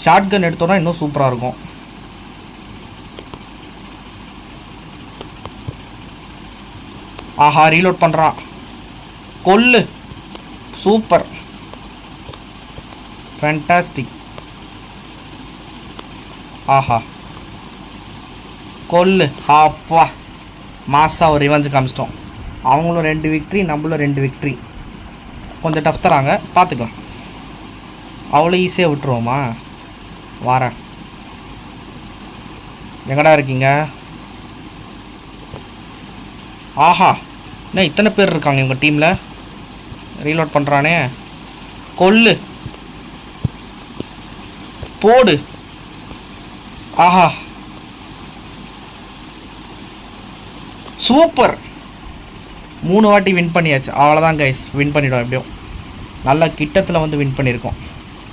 Short கன் எடுத்தோன்னா இன்னும் சூப்பராக இருக்கும். ஆஹா ரீலோட் பண்ணுறான். கொல்லு. Super, fantastic. ஆஹா கொல்லு. அப்பா மாஸாக ஒரு ரிவெஞ்ச் காமிச்சிட்டோம். அவங்களும் 2 விக்ட்ரி, நம்மளும் 2 விக்ட்ரி. கொஞ்சம் டஃப் தராங்க, பார்த்துக்கலாம். அவ்வளோ ஈஸியாக விட்டுருவோமா? வரேன். எங்கடா இருக்கீங்க? ஆஹா என்ன இத்தனை பேர் இருக்காங்க இவங்க டீமில். ரீலோட் பண்ணுறானே. கொல்லு. போடு. ஆஹா சூப்பர். 3 வாட்டி வின் பண்ணியாச்சு. அவ்வளோதான் கைஸ், வின் பண்ணிவிடும். எப்படியும் நல்லா கிட்டத்தில் வந்து வின் பண்ணியிருக்கோம்.